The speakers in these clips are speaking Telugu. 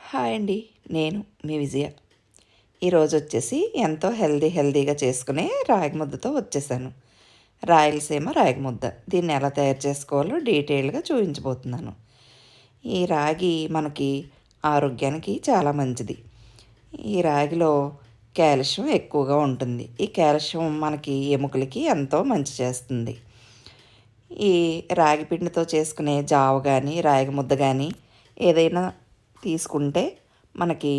హాయ్ అండి. నేను మీ విజయ. ఈరోజు వచ్చేసి ఎంతో హెల్తీగా చేసుకునే రాగి ముద్దతో వచ్చేసాను. రాయలసీమ రాగి ముద్ద. దీన్ని ఎలా తయారు చేసుకోవాలో డీటెయిల్గా చూపించబోతున్నాను. ఈ రాగి మనకి ఆరోగ్యానికి చాలా మంచిది. ఈ రాగిలో కాల్షియం ఎక్కువగా ఉంటుంది. ఈ కాల్షియం మనకి ఎముకలకి ఎంతో మంచి చేస్తుంది. ఈ రాగి పిండితో చేసుకునే జావ కానీ రాగి ముద్ద కానీ ఏదైనా తీసుకుంటే మనకి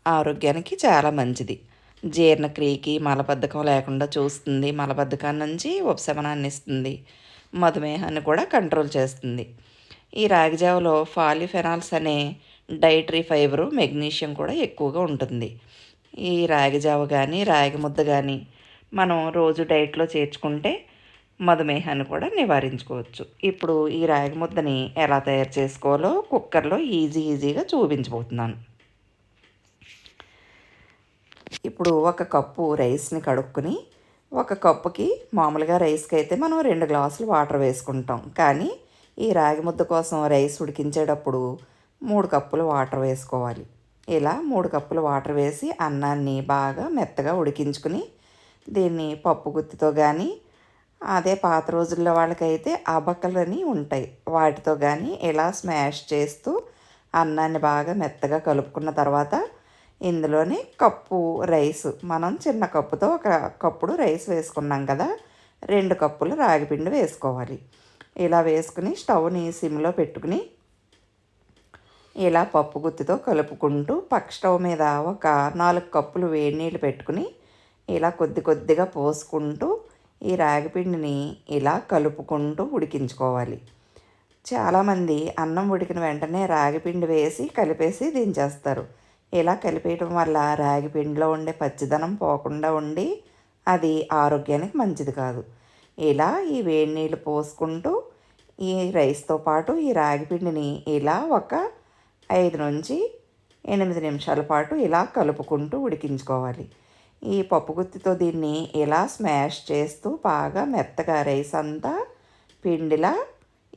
ఆరోగ్యానికి చాలా మంచిది. జీర్ణక్రియకి మలబద్ధకం లేకుండా చూస్తుంది. మలబద్ధకాన్ని నుంచి ఉపశమనాన్ని ఇస్తుంది. మధుమేహాన్ని కూడా కంట్రోల్ చేస్తుంది. ఈ రాగి జావలో పాలిఫెనాల్స్ అనే డైటరీ ఫైబరు మెగ్నీషియం కూడా ఎక్కువగా ఉంటుంది. ఈ రాగి జావ కానీ రాగి ముద్ద కానీ మనం రోజు డైట్లో చేర్చుకుంటే మధుమేహాన్ని కూడా నివారించుకోవచ్చు. ఇప్పుడు ఈ రాగి ముద్దని ఎలా తయారు చేసుకోవాలో కుక్కర్లో ఈజీగా చూపించబోతున్నాను. ఇప్పుడు ఒక కప్పు రైస్ని కడుక్కుని, ఒక కప్పుకి మామూలుగా రైస్కి అయితే మనం 2 గ్లాసులు వాటర్ వేసుకుంటాం. కానీ ఈ రాగి ముద్ద కోసం రైస్ ఉడికించేటప్పుడు 3 కప్పులు వాటర్ వేసుకోవాలి. ఇలా 3 కప్పులు వాటర్ వేసి అన్నాన్ని బాగా మెత్తగా ఉడికించుకుని దీన్ని పప్పు గుత్తితో కానీ అదే పాత రోజుల్లో వాళ్ళకైతే అబకలని ఉంటాయి, వాటితో కానీ ఇలా స్మాష్ చేస్తూ అన్నాన్ని బాగా మెత్తగా కలుపుకున్న తర్వాత ఇందులోనే కప్పు రైస్, మనం చిన్న కప్పుతో ఒక కప్పుడు రైస్ వేసుకున్నాం కదా, 2 కప్పులు రాగిపిండి వేసుకోవాలి. ఇలా వేసుకుని స్టవ్ని సిమ్లో పెట్టుకుని ఇలా పప్పు గుత్తితో కలుపుకుంటూ పక్క స్టవ్ మీద ఒక 4 కప్పులు వేడి నీళ్ళు పెట్టుకుని ఇలా కొద్దిగా పోసుకుంటూ ఈ రాగిపిండిని ఇలా కలుపుకుంటూ ఉడికించుకోవాలి. చాలామంది అన్నం ఉడికిన వెంటనే రాగిపిండి వేసి కలిపేసి దించేస్తారు. ఇలా కలిపేయటం వల్ల రాగిపిండిలో ఉండే పచ్చిదనం పోకుండా ఉండి అది ఆరోగ్యానికి మంచిది కాదు. ఇలా ఈ వేడి నీళ్ళు పోసుకుంటూ ఈ రైస్తో పాటు ఈ రాగిపిండిని ఇలా ఒక 5 నుంచి 8 నిమిషాల పాటు ఇలా కలుపుకుంటూ ఉడికించుకోవాలి. ఈ పప్పు గుత్తితో దీన్ని ఇలా స్మాష్ చేస్తూ బాగా మెత్తగా రైస్ అంతా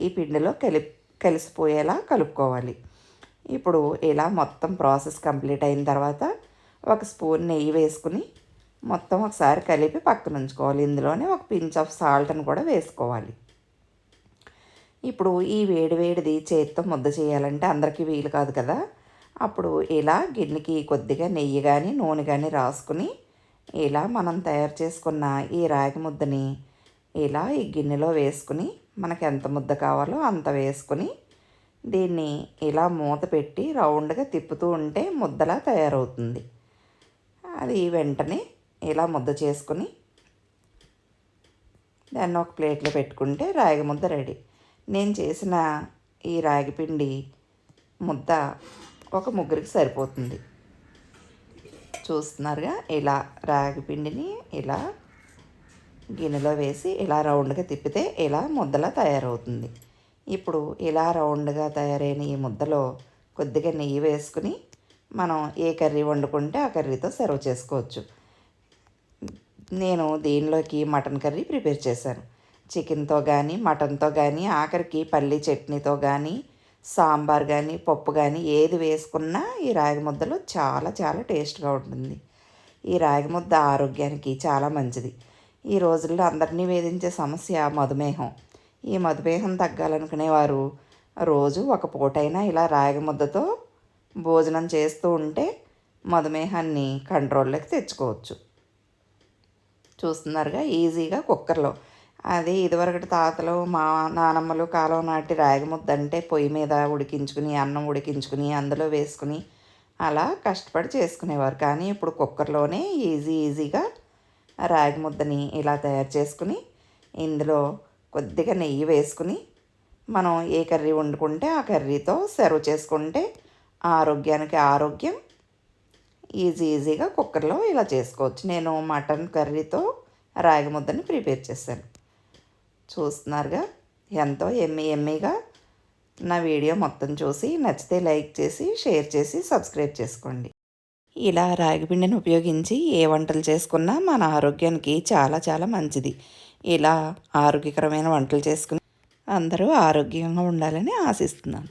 ఈ పిండిలో కలిసిపోయేలా కలుపుకోవాలి. ఇప్పుడు ఇలా మొత్తం ప్రాసెస్ కంప్లీట్ అయిన తర్వాత ఒక స్పూన్ నెయ్యి వేసుకుని మొత్తం ఒకసారి కలిపి పక్కన ఉంచుకోవాలి. ఇందులోనే ఒక పించ్ ఆఫ్ సాల్ట్ని కూడా వేసుకోవాలి. ఇప్పుడు ఈ వేడిది చేతితో ముద్ద చేయాలంటే అందరికీ వీలు కాదు కదా, అప్పుడు ఇలా గిన్నెకి కొద్దిగా నెయ్యి కానీ నూనె కానీ రాసుకుని ఇలా మనం తయారు చేసుకున్న ఈ రాగి ముద్దని ఇలా ఈ గిన్నెలో వేసుకుని మనకు ఎంత ముద్ద కావాలో అంత వేసుకుని దీన్ని ఇలా మూత పెట్టి రౌండ్గా తిప్పుతూ ఉంటే ముద్దలా తయారవుతుంది. అది వెంటనే ఇలా ముద్ద చేసుకుని దాన్ని ఒక ప్లేట్లో పెట్టుకుంటే రాగి ముద్ద రెడీ. నేను చేసిన ఈ రాగి పిండి ముద్ద ఒక ముగ్గురికి సరిపోతుంది. చూస్తున్నారుగా, ఇలా రాగి పిండిని ఇలా గిన్నెలో వేసి ఇలా రౌండ్గా తిప్పితే ఇలా ముద్దలా తయారవుతుంది. ఇప్పుడు ఇలా రౌండ్గా తయారైన ఈ ముద్దలో కొద్దిగా నెయ్యి వేసుకుని మనం ఏ కర్రీ వండుకుంటే ఆ కర్రీతో సర్వ్ చేసుకోవచ్చు. నేను దీనిలోకి మటన్ కర్రీ ప్రిపేర్ చేశాను. చికెన్తో కానీ మటన్తో కానీ ఆఖరికి పల్లీ చట్నీతో కానీ సాంబార్ కానీ పప్పు కానీ ఏది వేసుకున్నా ఈ రాగి ముద్దలో చాలా టేస్ట్గా ఉంటుంది. ఈ రాగి ముద్ద ఆరోగ్యానికి చాలా మంచిది. ఈ రోజుల్లో అందరినీ వేధించే సమస్య మధుమేహం. ఈ మధుమేహం తగ్గాలనుకునేవారు రోజు ఒక పూటైనా ఇలా రాగి ముద్దతో భోజనం చేస్తూ ఉంటే మధుమేహాన్ని కంట్రోల్లోకి తెచ్చుకోవచ్చు. చూస్తున్నారుగా, ఈజీగా కుక్కర్లో. అది ఇదివరకటి తాతలు మా నానమ్మలు కాలం నాటి రాగి ముద్ద అంటే పొయ్యి మీద ఉడికించుకుని అన్నం ఉడికించుకుని అందులో వేసుకుని అలా కష్టపడి చేసుకునేవారు. కానీ ఇప్పుడు కుక్కర్లోనే ఈజీగా రాగి ముద్దని ఇలా తయారు చేసుకుని ఇందులో కొద్దిగా నెయ్యి వేసుకుని మనం ఏ కర్రీ వండుకుంటే ఆ కర్రీతో సర్వ్ చేసుకుంటే ఆరోగ్యానికి ఆరోగ్యం. ఈజీగా కుక్కర్లో ఇలా చేసుకోవచ్చు. నేను మటన్ కర్రీతో రాగి ముద్దని ప్రిపేర్ చేశాను. చూస్తున్నారుగా, ఎంతో ఎమ్మీగా నా వీడియో మొత్తం చూసి నచ్చితే లైక్ చేసి షేర్ చేసి సబ్స్క్రైబ్ చేసుకోండి. ఇలా రాగిపిండిని ఉపయోగించి ఏ వంటలు చేసుకున్నా మన ఆరోగ్యానికి చాలా మంచిది. ఇలా ఆరోగ్యకరమైన వంటలు చేసుకుని అందరూ ఆరోగ్యంగా ఉండాలని ఆశిస్తున్నాను.